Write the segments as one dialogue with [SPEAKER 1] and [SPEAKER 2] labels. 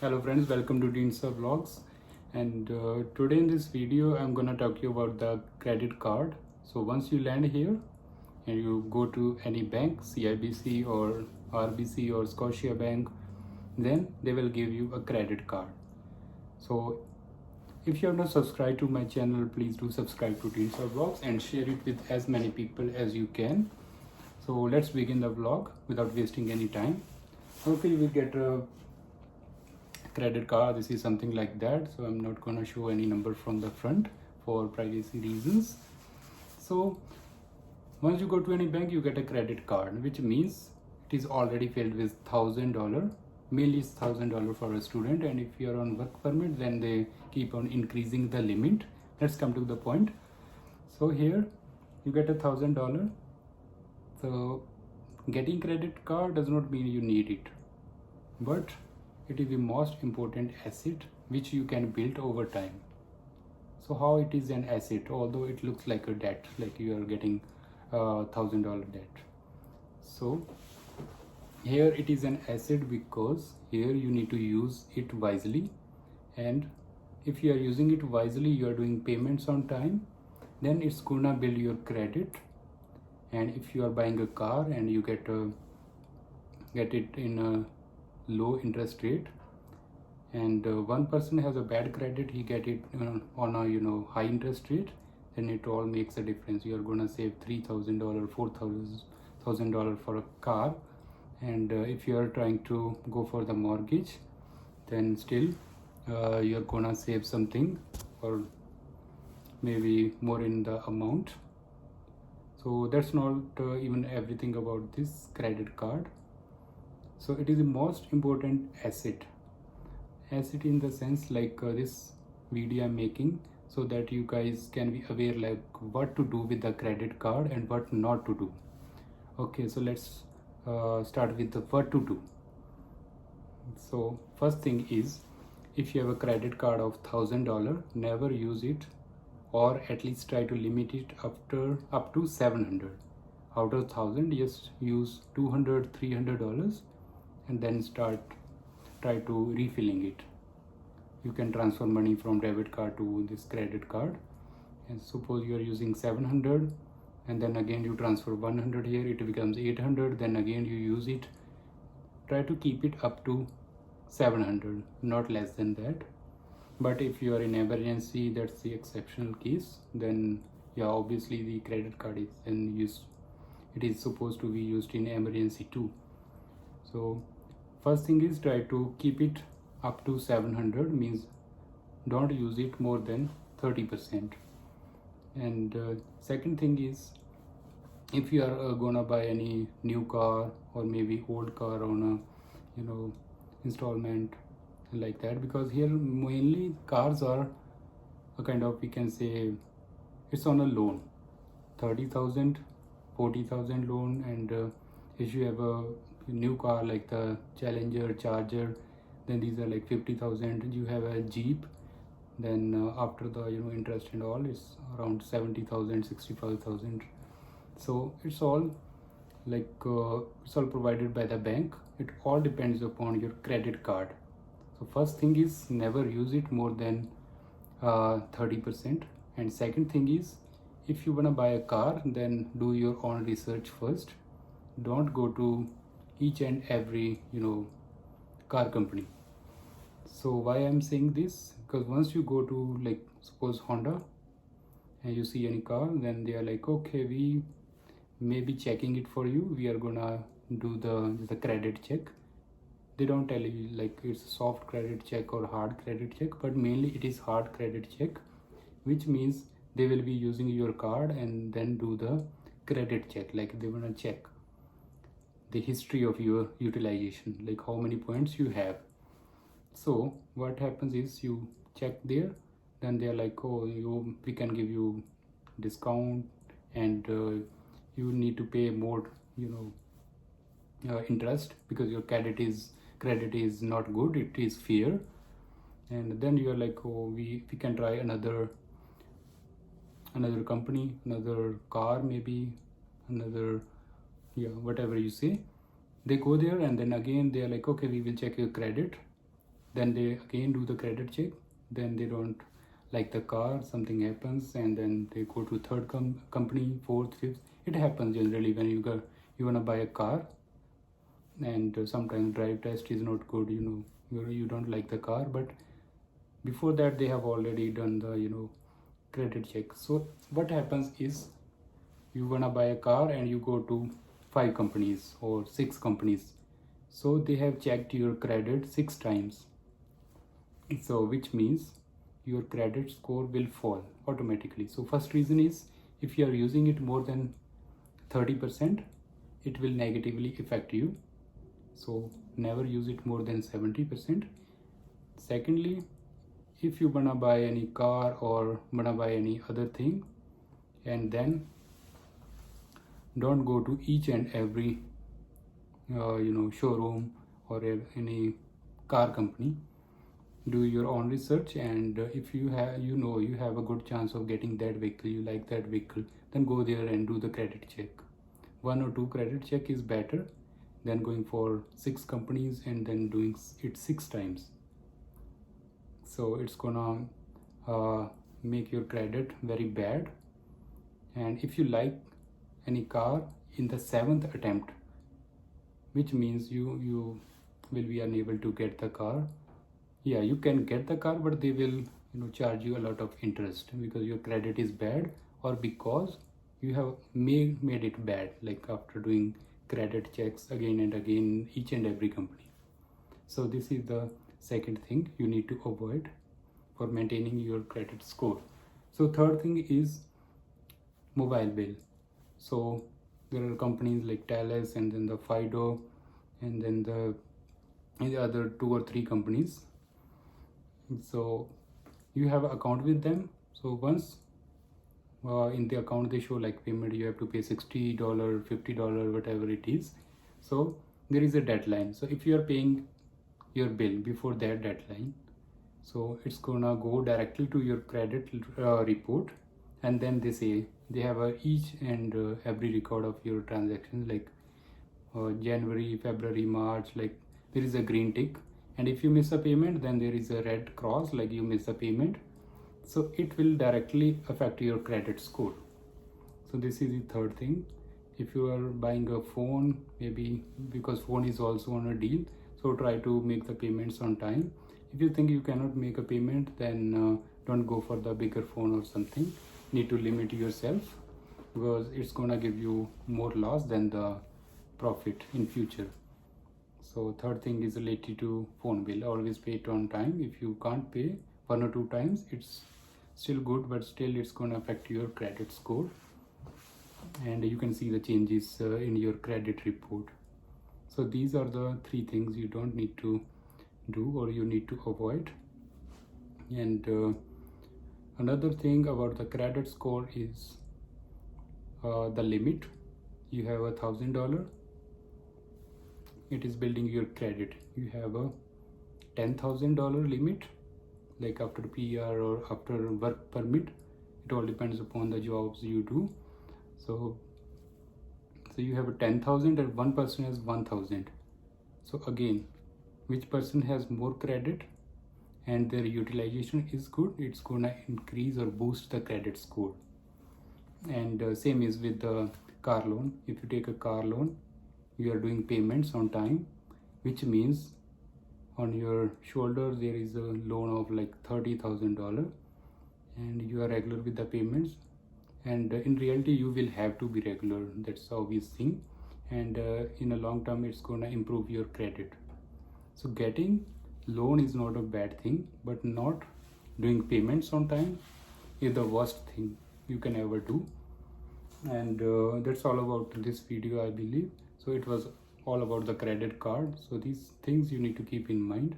[SPEAKER 1] Hello friends, welcome to Deansa Vlogs. And today in this video I'm gonna talk to you about the credit card. So once you land here and you go to any bank, CIBC or RBC or Scotia Bank, then they will give you a credit card. So if you have not subscribed to my channel, please do subscribe to Deansa Vlogs and share it with as many people as you can. So let's begin the vlog without wasting any time. Okay, you will get a credit card. This is something like that, so I'm not going to show any number from the front for privacy reasons. So once you go to any bank, you get a credit card, which means it is already filled with $1,000. Mainly it's $1,000 for a student, and if you are on work permit, then they keep on increasing the limit. Let's come to the point. So here you get $1,000. So getting credit card does not mean you need it, but it is the most important asset which you can build over time. So how it is an asset, although it looks like a debt, like you are getting $1,000 debt. So here it is an asset because here you need to use it wisely, and if you are using it wisely, you are doing payments on time, then it's gonna build your credit. And if you are buying a car and you get it in a low interest rate, and one person has a bad credit, he get it on a high interest rate, then it all makes a difference. You are gonna save $3,000, $4,000 for a car, and if you are trying to go for the mortgage, then still you are gonna save something or maybe more in the amount. So that's not even everything about this credit card. So it is the most important asset in the sense, like this video I'm making so that you guys can be aware like what to do with the credit card and what not to do. Okay, so let's start with the what to do. So first thing is, if you have a credit card of $1,000, never use it, or at least try to limit it up to 700. Out of 1,000, just use $200, $300, and then try to refilling it. You can transfer money from debit card to this credit card, and suppose you are using 700, and then again you transfer 100 here, it becomes 800, then again you use it. Try to keep it up to 700, not less than that. But if you are in emergency, that's the exceptional case, then yeah, obviously the credit card is then used. It is supposed to be used in emergency too. So first thing is, try to keep it up to 700, means don't use it more than 30%. And second thing is, if you are gonna buy any new car or maybe old car on a installment like that, because here mainly cars are a kind of, we can say, it's on a loan, 30,000, 40,000 loan. And if you have a new car like the Challenger, Charger, then these are like 50,000. You have a Jeep, then after the interest and all, it's around 70,000, 65,000. So it's all like it's all provided by the bank. It all depends upon your credit card. So first thing is, never use it more than 30%. And second thing is, if you wanna buy a car, then do your own research first. Don't go to each and every car company. So why I'm saying this, because once you go to, like, suppose Honda, and you see any car, then they are like, okay, we may be checking it for you, we are gonna do the credit check. They don't tell you like it's a soft credit check or hard credit check, but mainly it is hard credit check, which means they will be using your card and then do the credit check. Like they want to check the history of your utilization, like how many points you have. So what happens is, you check there, then they are like, oh, we can give you discount, and you need to pay more interest because your credit is not good, it is fair. And then you are like, oh, we can try another company, another car, maybe another, whatever you say. They go there, and then again they are like, okay, we will check your credit. then they again do the credit check, then they don't like the car, something happens, and then they go to third company, fourth, fifth. It happens generally when you wanna buy a car, and sometimes drive test is not good, you don't like the car, but before that they have already done the credit check. So what happens is, you wanna buy a car and you go to 5 companies or 6 companies, so they have checked your credit 6 times. So which means your credit score will fall automatically. So first reason is, if you are using it more than 30%, it will negatively affect you, so never use it more than 70%. Secondly, if you wanna buy any car or wanna buy any other thing, and then don't go to each and every showroom or any car company. Do your own research, and if you have you have a good chance of getting that vehicle, you like that vehicle, then go there and do the credit check. 1 or 2 credit check is better than going for 6 companies and then doing it 6 times. So it's gonna make your credit very bad. And if you like any car in the 7th attempt, which means you will be unable to get the car. Yeah, you can get the car, but they will charge you a lot of interest because your credit is bad, or because you have made it bad, like after doing credit checks again and again each and every company. So this is the second thing you need to avoid for maintaining your credit score. So third thing is mobile bill. So there are companies like Thales, and then the Fido, and then the other 2 or 3 companies. So you have an account with them. So once in the account they show like payment, you have to pay $60, $50, whatever it is. So there is a deadline. So if you are paying your bill before that deadline, so it's gonna go directly to your credit report, and then they say they have each and every record of your transactions, like January, February, March, like there is a green tick, and if you miss a payment, then there is a red cross, like you miss a payment. So it will directly affect your credit score. So this is the third thing. If you are buying a phone, maybe because phone is also on a deal, so try to make the payments on time. If you think you cannot make a payment, then don't go for the bigger phone or something. Need to limit yourself, because it's gonna give you more loss than the profit in future. So third thing is related to phone bill. Always pay it on time. If you can't pay 1 or 2 times, it's still good, but still it's gonna affect your credit score, and you can see the changes in your credit report. So these are the 3 things you don't need to do, or you need to avoid. And another thing about the credit score is the limit. You have $1,000, it is building your credit. You have a $10,000 limit, like after PR or after work permit. It all depends upon the jobs you do. So you have a 10,000 and one person has 1,000. So again, which person has more credit and their utilization is good, it's gonna increase or boost the credit score. And same is with the car loan. If you take a car loan, you are doing payments on time, which means on your shoulder there is a loan of like $30,000, and you are regular with the payments. And in reality you will have to be regular, that's the obvious thing. And in a long term it's gonna improve your credit. So getting loan is not a bad thing, but not doing payments on time is the worst thing you can ever do. And that's all about this video, I believe. So it was all about the credit card. So these things you need to keep in mind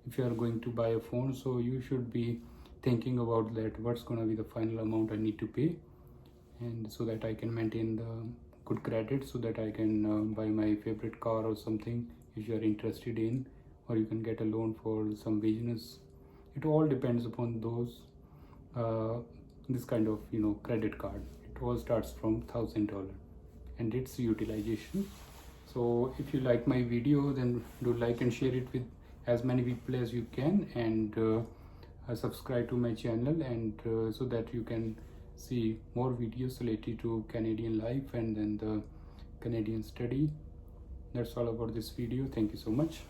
[SPEAKER 1] if you are going to buy a phone. So you should be thinking about that, what's going to be the final amount I need to pay, and so that I can maintain the good credit, so that I can buy my favorite car or something if you are interested in, or you can get a loan for some business. It all depends upon those this kind of credit card. It all starts from $1,000 and its utilization. So if you like my video, then do like and share it with as many people as you can, and subscribe to my channel, and so that you can see more videos related to Canadian life and then the Canadian study. That's all about this video. Thank you so much.